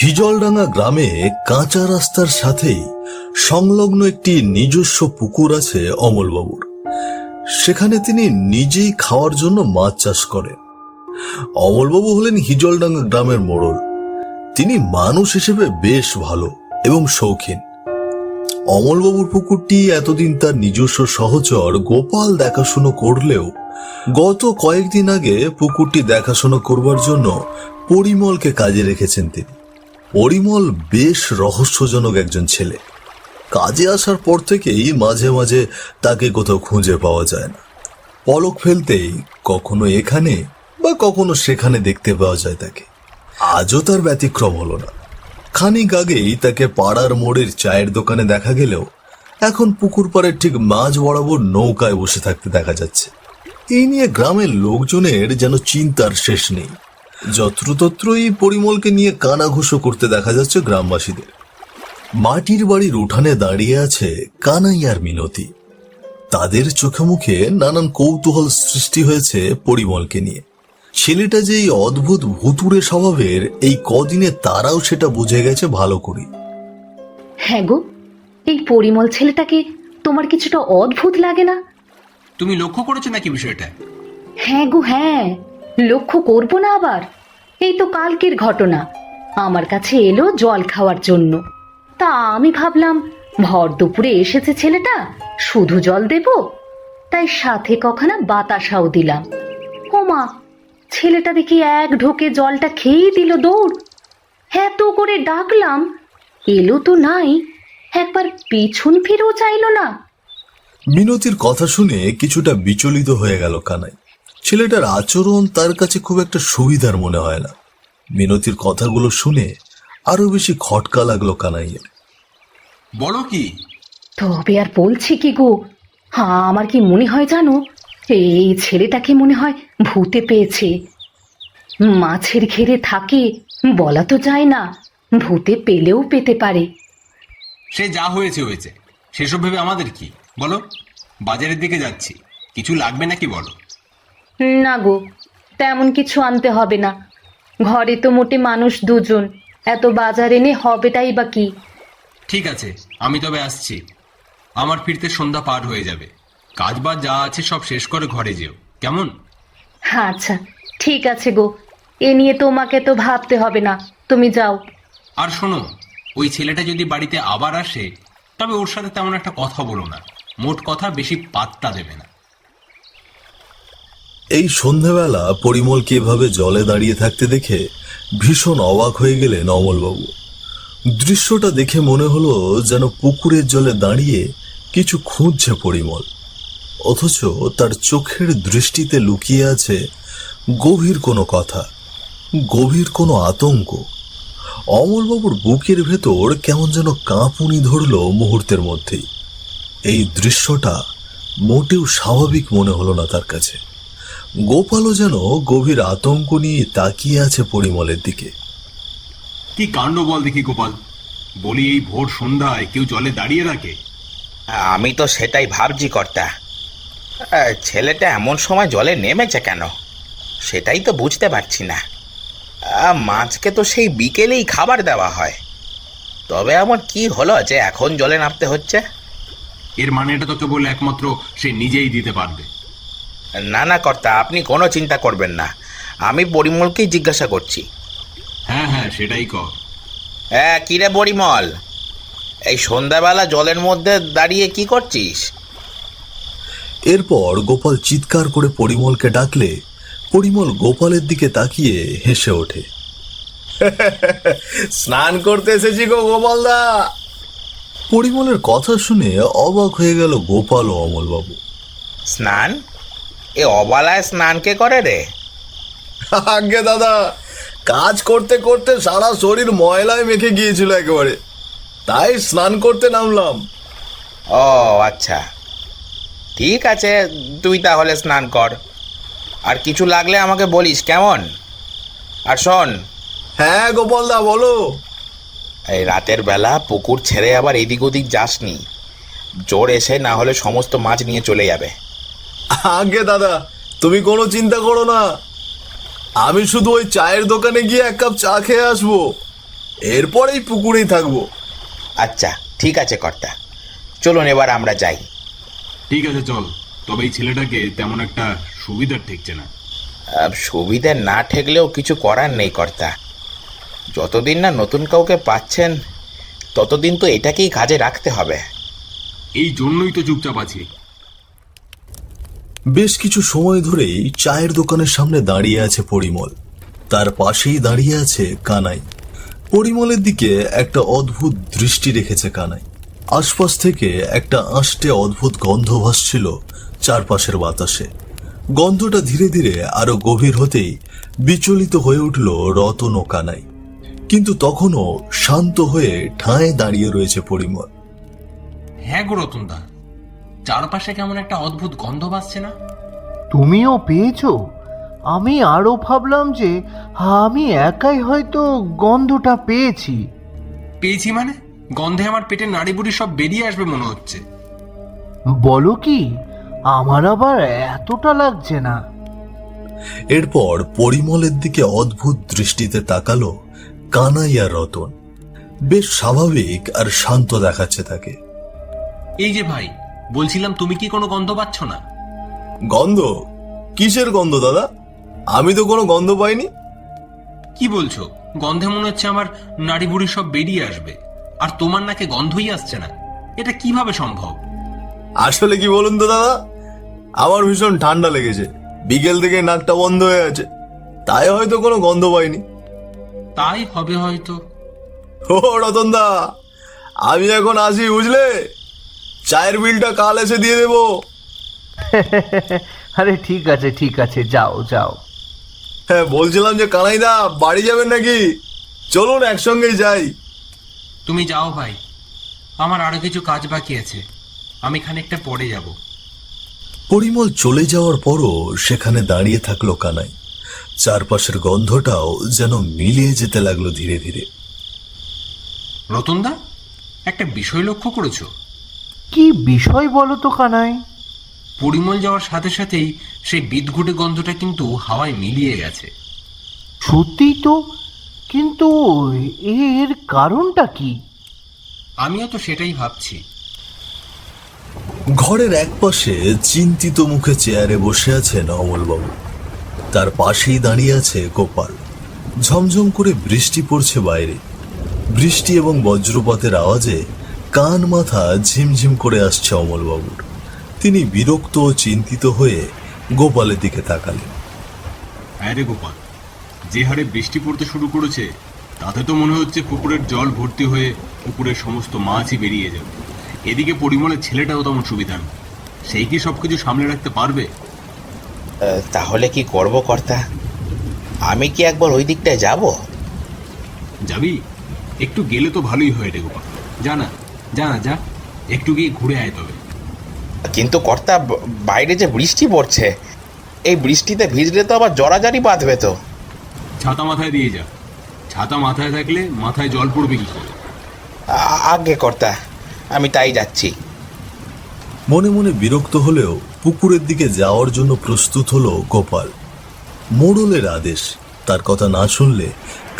হিজলডাঙ্গা গ্রামে কাঁচা রাস্তার সাথেই সংলগ্ন একটি নিজস্ব পুকুর আছে অমলবাবুর। সেখানে তিনি নিজেই খাওয়ার জন্য মাছ চাষ করেন। অমলবাবু হলেন হিজলডাঙ্গা গ্রামের মোড়ল। তিনি মানুষ হিসেবে বেশ ভালো এবং শৌখিন। অমলবাবুর পুকুরটি এতদিন তার নিজস্ব সহচর গোপাল দেখাশুনো করলেও গত কয়েকদিন আগে পুকুরটি দেখাশোনা করবার জন্য পরিমলকে কাজে রেখেছেন তিনি। পরিমল বেশ রহস্যজনক একজন ছেলে। কাজে আসার পর থেকেই মাঝে মাঝে তাকে কোথাও খুঁজে পাওয়া যায় না। পলক ফেলতেই কখনো এখানে বা কখনো সেখানে দেখতে পাওয়া যায় তাকে। আজও তার ব্যতিক্রম হলো না। খানিক আগেই তাকে পাড়ার মোড়ের চায়ের দোকানে দেখা গেলেও এখন পুকুর পাড়ের ঠিক মাঝ বরাবর নৌকায় বসে থাকতে দেখা যাচ্ছে। এই নিয়ে গ্রামের লোকজনের যেন চিন্তার শেষ নেই। যত্রতত্রই পরিমলকে নিয়ে কানাঘুষো করতে দেখা যাচ্ছে গ্রামবাসীদের। মাটির বাড়ির উঠানে দাঁড়িয়ে আছে কানাই আর মিনতি। তাদের চোখে মুখে নানান কৌতূহল সৃষ্টি হয়েছে পরিমলকে নিয়ে। ছেলেটা যে এই অদ্ভুত ভুতুড়ে স্বভাবের, এই কদিনে তারাও সেটা বুঝে গেছে ভালো করে। হ্যাঁ গো, এই পরিমল ছেলেটাকে তোমার কিছুটা অদ্ভুত লাগে না? তুমি লক্ষ্য করেছো নাকি বিষয়টা? হ্যাঁ গো হ্যাঁ, লক্ষ্য করবো না আবার? এই তো কালকের ঘটনা। আমার কাছে এলো জল খাওয়ার জন্য। তা আমি ভাবলাম ভর দুপুরে এসেছে ছেলেটা, শুধু জল দেব, তাই সাথে কখানা বাতাসাও দিলাম। ওমা, ছেলেটা দেখি এক ঢোকে জলটা খেয়েই দিল দৌড়। এত করে ডাকলাম, এলো তো নাই, একবার পিছন ফিরেও চাইলো না। মিনতির কথা শুনে কিছুটা বিচলিত হয়ে গেল কানাই। ছেলেটার আচরণ তার কাছে খুব একটা সুবিধার মনে হয় না। মিনতির কথাগুলো শুনে আরো বেশি খটকা লাগলো কানাইয়ের। বলো কি? তবে আর বলছি কি গো, আমার কি মনে হয় জানো, এই ছেলেটাকে মনে হয় ভূতে পেয়েছে। মাছের ঘেরে থাকে, বলা তো যায় না, ভূতে পেলেও পেতে পারে। সে যা হয়েছে হয়েছে, সেসব ভেবে আমাদের কি? বলো, বাজারের দিকে যাচ্ছি, কিছু লাগবে নাকি বলো? না গো, তেমন কিছু আনতে হবে না। ঘরে তো মোটে মানুষ দুজন, এত বাজার এনে হবেটাই বা কি? ঠিক আছে, আমি তবে আসছি। আমার ফিরতে সন্ধ্যা পার হয়ে যাবে। কাজ বাজ যা আছে সব শেষ করে ঘরে যেও, কেমন? আচ্ছা ঠিক আছে গো, এ নিয়ে তোমাকে তো ভাবতে হবে না, তুমি যাও। আর শোনো, ওই ছেলেটা যদি বাড়িতে আবার আসে, তবে ওর সাথে তেমন একটা কথা বলো না। মোট কথা বেশি পাত্তা দেবে না। এই সন্ধ্যাবেলা পরিমলকে এভাবে জলে দাঁড়িয়ে থাকতে দেখে ভীষণ অবাক হয়ে গেলেন অমলবাবু। দৃশ্যটা দেখে মনে হলো যেন পুকুরের জলে দাঁড়িয়ে কিছু খুঁজছে পরিমল, অথচ তার চোখের দৃষ্টিতে লুকিয়ে আছে গভীর কোনো কথা, গভীর কোনো আতঙ্ক। অমলবাবুর বুকের ভেতর কেমন যেন কাঁপুনি ধরল মুহূর্তের মধ্যেই। এই দৃশ্যটা মোটেও স্বাভাবিক মনে হলো না তার কাছে। গোপালও যেন গভীর আতঙ্ক নিয়ে তাকিয়ে আছে পরিমলের দিকে। কি কাণ্ড বল দেখি গোপাল, বলি এই ভোর সন্ধ্যায় কেউ জলে দাঁড়িয়ে থাকে? আমি তো সেটাই ভাবছি কর্তা। ছেলেটা এমন সময় জলে নেমেছে কেন, সেটাই তো বুঝতে পারছি না। মাছকে তো সেই বিকেলেই খাবার দেওয়া হয়, তবে আমার কি হলো যে এখন জলে নামতে হচ্ছে? এর মানে এটা তোকে বলে একমাত্র সে নিজেই দিতে পারবে। না না কর্তা, আপনি কোনো চিন্তা করবেন না, আমি পরিমলকেই জিজ্ঞাসা করছি। হ্যাঁ হ্যাঁ, সেটাই কর। হ্যাঁ, কিরে পরিমল, এই সন্ধ্যাবেলা জলের মধ্যে দাঁড়িয়ে কি করছিস? এরপর গোপাল চিৎকার করে পরিমলকে ডাকলে পরিমল গোপালের দিকে তাকিয়ে হেসে ওঠে। স্নান করতে এসেছি গো গোপালদা। পরিমলের কথা শুনে অবাক হয়ে গেল গোপাল ও অমলবাবু। স্নান? এ অবালায় স্নান কে করে রে? আজ্ঞে দাদা, কাজ করতে করতে সারা শরীর ময়লায় মেখে গিয়েছিল একেবারে, তাই স্নান করতে নামলাম। ও আচ্ছা, ঠিক আছে, তুই তাহলে স্নান কর। আর কিছু লাগলে আমাকে বলিস, কেমন? আর শোন। হ্যাঁ গোপালদা, বলো। এই রাতের বেলা পুকুর ছেড়ে আবার এদিক ওদিক যাসনি, জোর এসে না হলে সমস্ত মাছ নিয়ে চলে যাবে। আজ্ঞে দাদা, তুমি কোনো চিন্তা করো না, আমি শুধু ওই চায়ের দোকানে গিয়ে এক কাপ চা খেয়ে আসবো। এরপরেই পুকুরেই থাকবো। আচ্ছা ঠিক আছে কর্তা, চলুন এবার আমরা যাই। ঠিক আছে চল, তবে এই ছেলেটাকে তেমন একটা সুবিধার ঠেকছে না। সুবিধে না ঠেকলেও কিছু করার নেই কর্তা। যতদিন না নতুন কাউকে পাচ্ছেন ততদিন তো এটাকেই কাজে রাখতে হবে। এই জন্যই তো চুপচাপ আছি। বেশ কিছু সময় ধরেই চায়ের দোকানের সামনে দাঁড়িয়ে আছে পরিমল। তার পাশেই দাঁড়িয়ে আছে কানাই। পরিমলের দিকে একটা অদ্ভুত দৃষ্টি রেখেছে কানাই। আশপাশ থেকে একটা আষ্টে অদ্ভুত গন্ধ ভাসছিল চারপাশের বাতাসে। গন্ধটা ধীরে ধীরে আরো গভীর হতেই বিচলিত হয়ে উঠল রতন ও কানাই। কিন্তু তখনও শান্ত হয়ে ঠায় দাঁড়িয়ে রয়েছে পরিমল। হ্যাঁ গো রতনদা, চারপাশে কেমন একটা অদ্ভুত গন্ধ ভাসছে না? তুমিও পেয়েছো? আমি আরো ভাবলাম যে আমি একাই হয়তো গন্ধটা পেয়েছি। পেয়েছি মানে? গন্ধে আমার পেটের নাড়িবুড়ি সব বেরিয়ে আসবে মনে হচ্ছে। বলো কি? আমার আবার এতটা লাগছে না। এরপর পরিমলের দিকে অদ্ভুত দৃষ্টিতে তাকালো কানাই আর রতন। বেশ স্বাভাবিক আর শান্ত দেখাচ্ছে তাকে। এই যে ভাই, বলছিলাম তুমি কি কোনো গন্ধ পাচ্ছ না? গন্ধ? কিসের গন্ধ দাদা? আমি তো কোনো গন্ধ পাইনি। কি বলছো? গন্ধে মনে হচ্ছে আমার নাড়িবুড়ি সব বেরিয়ে আসবে, আর তোমার নাকে গন্ধই আসছে না। এটা কিভাবে সম্ভব? আসলে কি বলুন তো দাদা, আমার ভীষণ ঠান্ডা লেগেছে, বিকেল থেকে নাকটা বন্ধ হয়ে আছে, তাই হয়তো কোনো গন্ধ পাইনি। তাই হবে হয়তো। ও রতন দা, আমি এখন আসি বুঝলে, চায়ের বিলটা কাল এসে দিয়ে দেবো। আরে ঠিক আছে ঠিক আছে, যাও যাও। হ্যাঁ বলছিলাম যে কানাইদা বাড়ি যাবেন নাকি? চলুন একসঙ্গেই যাই। তুমি যাও ভাই, আমার আরো কিছু কাজ বাকি আছে, আমি খানিকটা পরে যাব। পরিমল চলে যাওয়ার পরও সেখানে দাঁড়িয়ে থাকলো কানাই। চারপাশের গন্ধটাও যেন মিলিয়ে যেতে লাগলো ধীরে ধীরে। রতনদা, একটা বিষয় লক্ষ্য করেছো? কি বিষয় বলো তো কানাই? পরিমল যাওয়ার সাথে সাথেই সেই বিদঘুটে গন্ধটা কিন্তু হাওয়ায় মিলিয়ে গেছে। সত্যি তো, কিন্তু এর কারণটা কি? আমিও তো সেটাই ভাবছি। ঘরের একপাশে চিন্তিত মুখে চেয়ারে বসে আছেন অমলবাবু। তার পাশেই দাঁড়িয়ে আছে গোপাল। ঝমঝম করে বৃষ্টি পড়ছে বাইরে। বৃষ্টি এবং বজ্রপাতের আওয়াজে কান মাথা ঝিমঝিম করে আসছে অমলবাবুর। তিনি বিরক্ত ও চিন্তিত হয়ে গোপালের দিকে তাকালেন। আরে গোপাল, যে হারে বৃষ্টি পড়তে শুরু করেছে তাতে তো মনে হচ্ছে পুকুরের জল ভর্তি হয়ে পুকুরের সমস্ত মাছই বেরিয়ে যাবে। এদিকে পরিমলের ছেলেটাও তেমন সুবিধা না, সেই কি সবকিছু সামলে রাখতে পারবে? তাহলে কি করব কর্তা? আমি কি একবার ওই দিকটায় যাব? যাবি? একটু গেলে তো ভালোই হয় রে গোপাল। যা না, যা না, যা একটু গিয়ে ঘুরে আয় তবে। কিন্তু কর্তা, বাইরে যে বৃষ্টি পড়ছে, এই বৃষ্টিতে ভিজলে তো আবার জড়াজড়ি বাঁধবে তো। ছাতা মাথায় দিয়ে যা। ছাতা মাথায় থাকলে মাথায় জল পড়বে কি করে? আগে কর্তা, আমি তাই যাচ্ছি। মনে মনে বিরক্ত হলেও পুকুরের দিকে যাওয়ার জন্য প্রস্তুত হলো গোপাল। মোড়লের আদেশ, তার কথা না শুনলে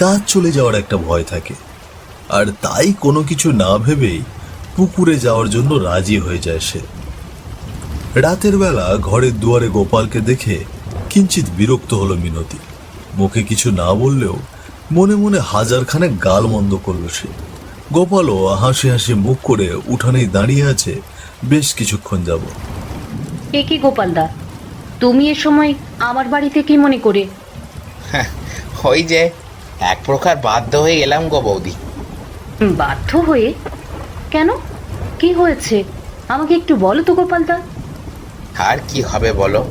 কাজ চলে যাওয়ার একটা ভয় থাকে, আর তাই কোনো কিছু না ভেবেই পুকুরে যাওয়ার জন্য রাজি হয়ে যায় সে। রাতের বেলা ঘরের দুয়ারে গোপালকে দেখে কিঞ্চিত বিরক্ত হলো মিনতি। মুখে কিছু না বললেও মনে মনে হাজারখানে গালমন্দ করল সে। গোপালও হাসি হাসি মুখ করে উঠানেই দাঁড়িয়ে আছে বেশ কিছুক্ষণ যাব। এ কি গোপালদা, তুমি এ সময় আমার বাড়িতে কি মনে করে? ওই যে এক প্রকার বাধ্য হয়ে এলাম গো বৌদি। বাধ্য হয়ে? কেন, কি হয়েছে আমাকে একটু বলো তো গোপালদা। আর কি হবে বলো,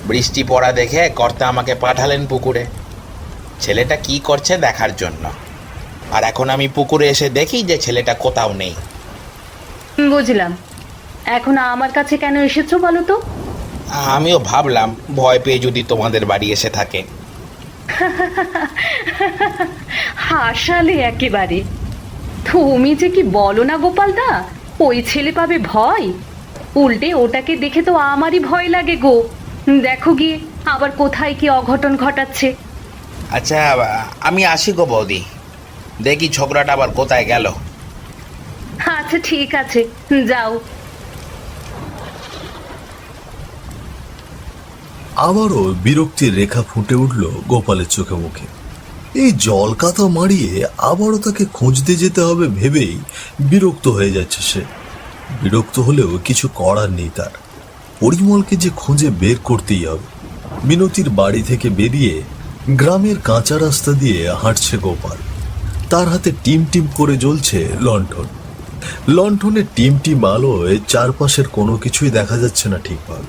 বৃষ্টি পড়া দেখে কর্তা আমাকে পাঠালেন পুকুরে ছেলেটা কি করছে দেখার জন্য। আর এখন আমি পুকুরে এসে দেখি যে ছেলেটা কোথাও নেই। বুঝলাম, এখন আমার কাছে কেন এসেছো বলো তো? আমিও ভাবলাম ভয় পেয়ে যদি তোমাদের বাড়ি এসে থাকে। হাসালে একেবারে। তুমি যে কি বলো না গোপালদা, ওই ছেলে পাবে ভয়? উল্টে ওটাকে দেখে তো আমারই ভয় লাগে গো। দেখো গিয়ে আবার কোথায় কি অঘটন ঘটাচ্ছে। আচ্ছা, আমি আসি গো বৌদি। দেখি ছোকরাটা আবার কোথায় গেল। আচ্ছা ঠিক আছে, যাও। আবারও বিরক্তির রেখা ফুটে উঠল গোপালের চোখে মুখে। এই জল কাতা মারিয়ে আবারও তাকে খুঁজতে যেতে হবে ভেবেই বিরক্ত হয়ে যাচ্ছে সে। বিরক্ত হলেও কিছু করার নেই তার। পরিমলকে যে খুঁজে বের করতেই হবে। মিনতির বাড়ি থেকে বেরিয়ে গ্রামের কাঁচা রাস্তা দিয়ে হাঁটছে গোপাল। তার হাতে টিম টিম করে জ্বলছে লণ্ঠন। লণ্ঠনের টিম টিম আলোয় চারপাশের কোনো কিছুই দেখা যাচ্ছে না ঠিকভাবে।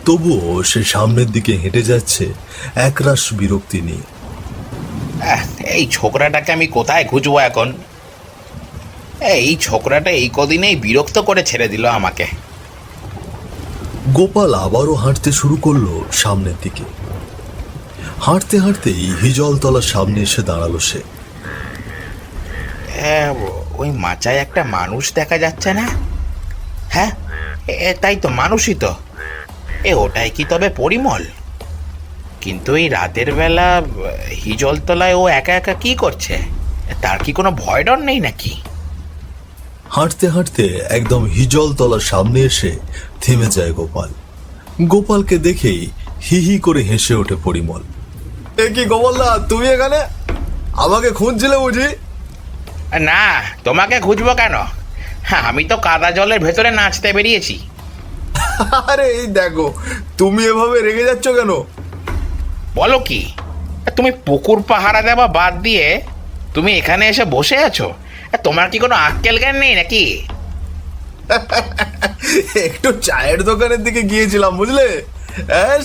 তবুও সে সামনের দিকে হেঁটে যাচ্ছে একরাশ বিরক্তি নিয়ে। এই ছোকরাটাকে আমি কোথায় খুঁজবো এখন? এই ছোকরাটা এই কদিনেই বিরক্ত করে ছেড়ে দিল আমাকে। গোপাল আবারও হাঁটতে শুরু করলো সামনের দিকে। হাঁটতে হাঁটতেই হিজলতলার সামনে এসে দাঁড়ালো সে। ওই মাচায় একটা মানুষ দেখা যাচ্ছে না? হ্যাঁ, তাই তো, মানুষই তো। ওটাই কি তবে পরিমল? কিন্তু এই রাতের বেলা হিজলতলায় ও একা একা কি করছে? তার কি কোনো ভয় ডর নেই নাকি? হাঁটতে হাঁটতে একদম হিজলতলার সামনে এসে থেমে যায় গোপাল। গোপালকে দেখেই হি হি করে হেসে ওঠে পরিমল। এ কি গোপালদা, তুমি এখানে? আমাকে খুঁজছিলে বুঝি? না, তোমাকে খুঁজবো কেন? হ্যাঁ, আমি তো কাদা জলের ভেতরে নাচতে বেরিয়েছি। আরে এই দেখো, তুমি এভাবে রেগে যাচ্ছ কেন? বলো কি, তুমি পুকুর পাহারা দেওয়া বাদ দিয়ে তুমি এখানে এসে বসে আছো? তোমার কি কোনো আক্কেল জ্ঞান নেই নাকি? একটু চায়ের দোকানের দিকে গিয়েছিলাম বুঝলে,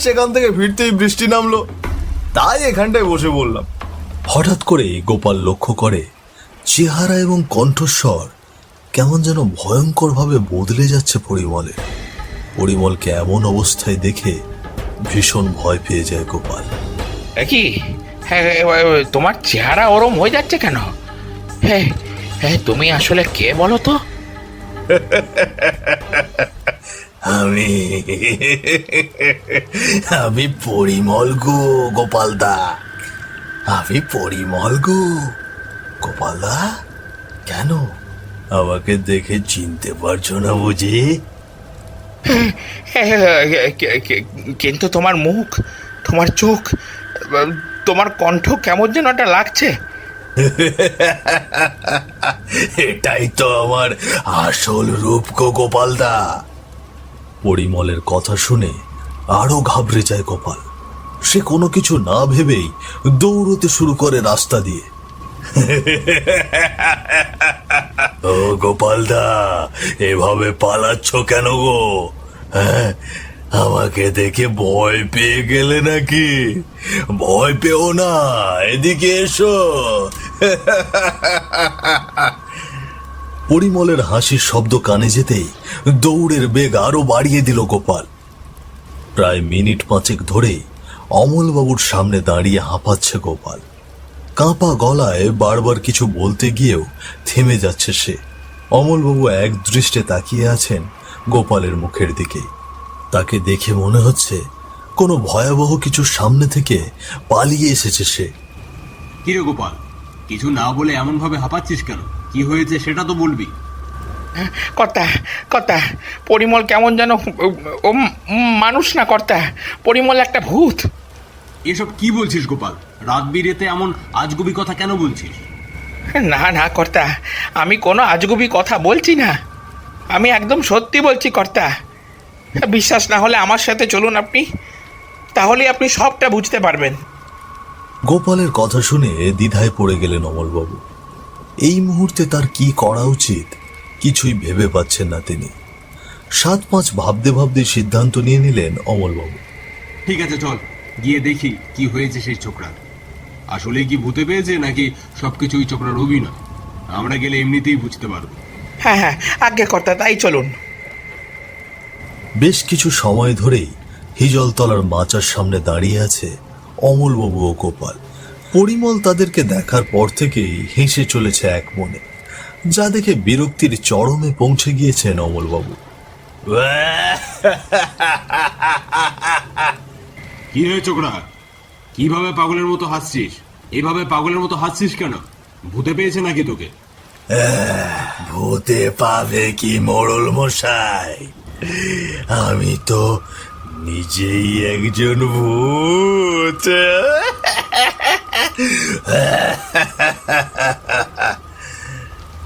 সেখান থেকে ফিরতেই বৃষ্টি নামলো, তাই এখানটায় বসে বললাম। হঠাৎ করে গোপাল লক্ষ্য করে চেহারা এবং কণ্ঠস্বর কেমন যেন ভয়ঙ্কর ভাবে বদলে যাচ্ছে পরিমলের। পরিমলকে এমন অবস্থায় দেখে ভীষণ ভয় পেয়ে যায় গোপাল। কি, হ্যাঁ, তোমার চেহারা ওরম হয়ে যাচ্ছে কেন? হ্যাঁ হ্যাঁ, তুমি আসলে কে বলো তো? আমি আমি পরিমল গো গোপালদা, আমি পরিমল গো গোপালদা। কেন আমাকে দেখে চিনতে পারছো না বুঝি? কিন্তু তোমার মুখ, তোমার চোখ, তোমার কণ্ঠ কেমন যেন একটা লাগছে। এটাই তো আমার আসল রূপ গো গোপালদা। পরিমলের কথা শুনে আরো ঘাবড়ে যায় গোপাল। সে কোনো কিছু না ভেবেই দৌড়তে শুরু করে রাস্তা দিয়ে। ও গোপালদা, এভাবে পালাচ্ছ কেন গো? হ্যাঁ, আমাকে দেখে ভয় পেয়ে গেলে নাকি? ভয় পেও না, এদিকে এসো। পরিমলের হাসির শব্দ কানে যেতেই দৌড়ের বেগ আরো বাড়িয়ে দিল গোপাল। প্রায় মিনিট পাঁচেক ধরে অমলবাবুর সামনে দাঁড়িয়ে হাঁপাচ্ছে গোপাল। কাঁপা গলায় বারবার কিছু বলতে গিয়েও থেমে যাচ্ছে সে। অমলবাবু এক দৃষ্টে তাকিয়ে আছেন গোপালের মুখের দিকে। তাকে দেখে মনে হচ্ছে কোনো ভয়াবহ কিছু সামনে থেকে পালিয়ে এসেছে সে। কিরে গোপাল, কিছু না বলে এমন ভাবে হাঁপাচ্ছিস কেন? কি হয়েছে সেটা তো বলবি। কর্তা, কর্তা, পরিমল কেমন যেন, ও মানুষ না কর্তা, পরিমল একটা ভূত। এসব কি বলছিস গোপাল? রাত বিরেতে এমন আজগুবি কথা কেন বলছিস? না না কর্তা, আমি কোনো আজগুবি কথা বলছি না, আমি একদম সত্যি বলছি কর্তা। বিশ্বাস না হলে আমার সাথে চলুন আপনি, তাহলে আপনি সবটা বুঝতে পারবেন। গোপালের কথা শুনে দ্বিধায় পড়ে গেলেন অমলবাবু। এই মুহূর্তে তার কি করা উচিত কিছুই ভেবে পাচ্ছেন না তিনি। 7-5 ভাবতে ভাবতে সিদ্ধান্ত নিয়ে নিলেন অমলবাবু। ঠিক আছে, চল গিয়ে দেখি কি হয়েছে সেই ছোকরা। আসলে কি ভূতে পেয়েছে নাকি সবকিছু ওই ছোকরার অভিনয়? আমরা গেলে এমনিতেই বুঝতে পারবো। হ্যাঁ হ্যাঁ, আজ্ঞে কর্তা, তাই চলুন। বেশ কিছু সময় ধরেই হিজলতলার মাচার সামনে দাঁড়িয়ে আছে অমলবাবু ও গোপাল। পরিমল তাদেরকে দেখার পর থেকেই হেসে চলেছে এক মনে, যা দেখে বিরক্তির চরমে পৌঁছে গিয়েছেন অমলবাবু। কি হয়েছে ছোকরা? কিভাবে পাগলের মতো হাসছিস? এইভাবে পাগলের মতো হাসছিস কেন? ভূতে পেয়েছে নাকি তোকে? ভূতে পাবে কি মোড়ল মশাই, আমি তো নিজেই একজন ভূত।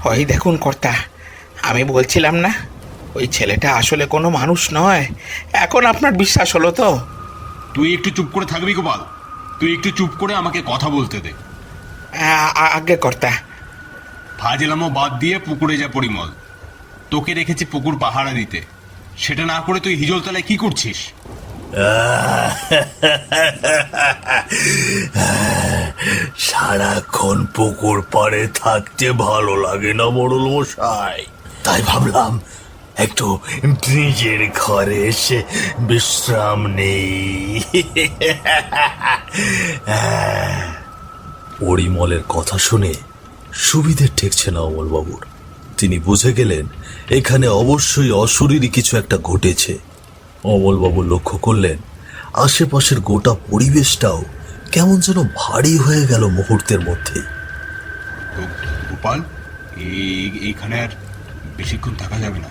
ওই দেখুন কর্তা, আমি বলছিলাম না ওই ছেলেটা আসলে কোনো মানুষ নয়। এখন আপনার বিশ্বাস হলো তো? তুই একটু চুপ করে থাকবি গোপাল, তুই একটু চুপ করে আমাকে কথা বলতে দে। আগে কর্তা। ফাজলামো বাদ দিয়ে পুকুরে যা পরিমল। তোকে রেখেছি পুকুর পাহারা দিতে, সেটা না করে তুই হিজলতলায় কি করছিস? সারাক্ষণ পুকুর পাড়ে থাকতে ভালো লাগে না মোড়ল মশাই, তাই ভাবলাম একটু নিজের ঘরে এসে বিশ্রাম নেই। পরিমলের কথা শুনে সুবিধে ঠেকছে না অমলবাবুর। তিনি বুঝে গেলেন এখানে অবশ্যই অশরীরী কিছু একটা ঘটেছে। অমলবাবু লক্ষ্য করলেন আশেপাশের গোটা পরিবেশটাও কেমন যেন ভারী হয়ে গেল মুহূর্তের মধ্যেই। গোপাল, এইখানে আর বেশিক্ষণ থাকা যাবে না,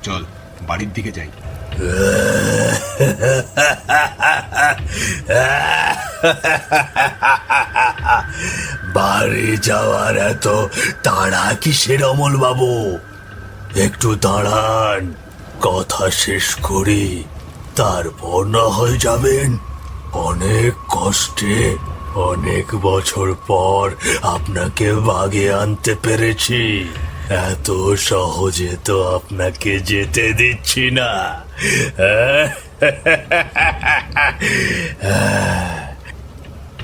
চল বাড়ির দিকে যাই। বাড়ি যাওয়ার এত তাড়া কিসের অমল বাবু? একটু দাঁড়ান, কথা শেষ করি, তারপর না হয়ে যাবেন। অনেক কষ্টে অনেক বছর পর আপনাকে বাগে আনতে পেরেছি, এত সহজে তো আপনাকে যেতে দিচ্ছি না।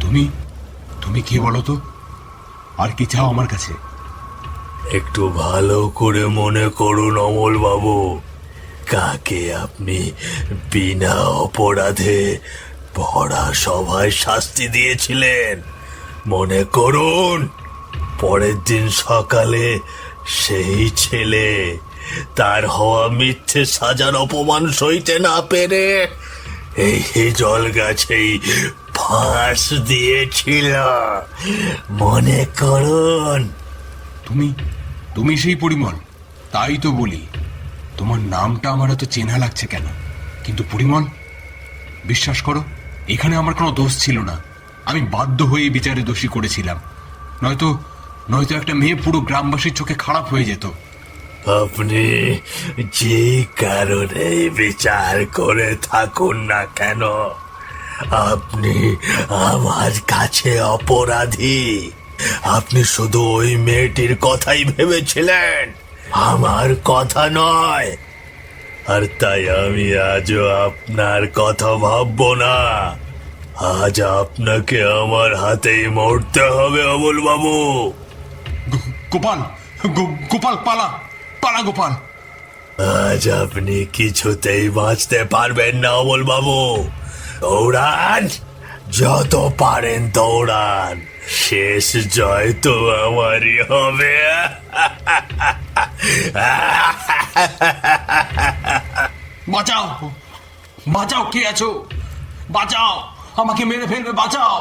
তুমি তুমি কে বলো তো? আর কি চাও আমার কাছে? একটু ভালো করে মনে করুন অমল বাবু, কাকে আপনি বিনা অপরাধে ভরা সভায় শাস্তি দিয়েছিলেন মনে করুন। পরের দিন সকালে সেই ছেলে তার হওয়া মিথ্যে সাজার অপমান সইতে না পেরে এই জল গাছেই ফাঁস দিয়েছিল, মনে করুন। তুমি তুমি সেই পরিমল? তাই তো বলি, তোমার নামটা আমার এত চেনা লাগছে কেন? কিন্তু পরিমল, বিশ্বাস করো, এখানে আমার কোনো দোষ ছিল না। আমি বাধ্য হয়ে বিচারে দোষী করেছিলাম, নয়তো নয়তো একটা মেয়ে পুরো গ্রামবাসীর চোখে খারাপ হয়ে যেত। আপনি যে কারণে বিচার করে থাকুন না কেন, আপনি আমার কাছে অপরাধী। আপনি শুধু ওই মেয়েটির কথাই ভেবেছিলেন, আমার কথা নয়। আর তাই আমি আজও আপনার কথা ভাববো না। আজ আপনাকে আমার হাতেই মরতে হবে অমল বাবু। গোপাল, গোপাল পালা, পালা গোপাল। আজ আপনি কিছুতেই বাঁচতে পারবেন না অমল বাবু। দৌড়ান, যত পারেন দৌড়ান, শেষ জয় তো আমারই হবে। বাঁচাও, বাঁচাও, কে আছো? বাঁচাও, আমাকে মেরে ফেলবে, বাঁচাও।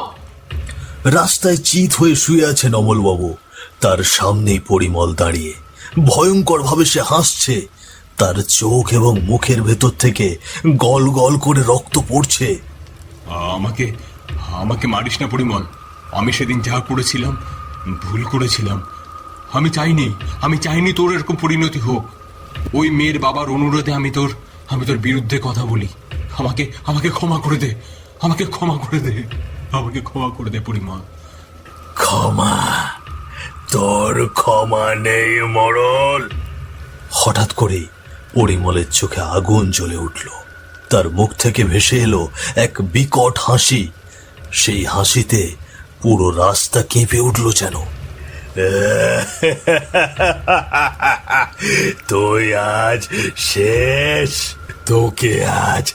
রাস্তায় চিত হয়ে শুয়ে আছেন অমলবাবু। তার সামনেই পরিমল দাঁড়িয়ে, ভয়ঙ্কর ভাবে সে হাসছে। তার চোখ এবং মুখের ভেতর থেকে গল গল করে রক্ত পড়ছে। আমাকে আমাকে মারিস না পরিমল, আমি সেদিন যা করেছিলাম ভুল করেছিলাম। আমি চাইনি তোর এরকম পরিণতি হোক। ওই মেয়ের বাবার অনুরোধে আমি তোর বিরুদ্ধে কথা বলি। আমাকে ক্ষমা করে দে, আমাকে ক্ষমা করে দে, আমাকে ক্ষমা করে দে পরিমল। ক্ষমা? তোর ক্ষমা নেই মরল। হঠাৎ করে পরিমলের চোখে আগুন জ্বলে উঠল। তার মুখ থেকে ভেসে এলো এক বিকট হাসি। সেই হাসিতে পুরো রাস্তা কেঁপে উঠল যেন। তুই আজ শেষ, তোকে আজ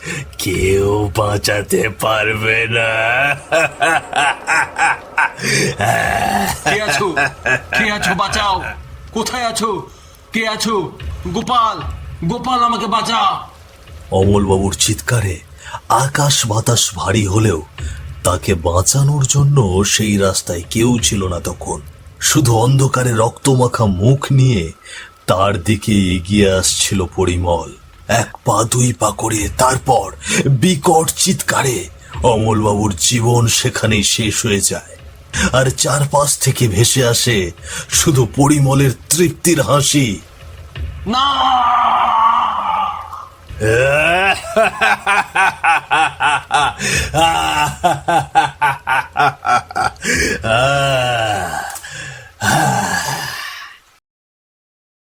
কেউ বাঁচাতে পারবে না। কে আছো? কে আছো? বাঁচাও, কোথায় আছো? কে আছো? গোপাল, গোপাল, আমাকে বাঁচা। অমলবাবুর চিৎকারে আকাশ বাতাস ভারী হলেও তাকে বাঁচানোর জন্য সেই রাস্তায় কেউ ছিল না তখন। শুধু অন্ধকারে রক্তমাখা মুখ নিয়ে তার দিকে এগিয়ে আসছিল পরিমল। এক পা দুই পা করে, তারপর বিকট চিৎকারে অমলবাবুর জীবন সেখানেই শেষ হয়ে যায়। আর চারপাশ থেকে ভেসে আসে শুধু পরিমলের তৃপ্তির হাসি। না,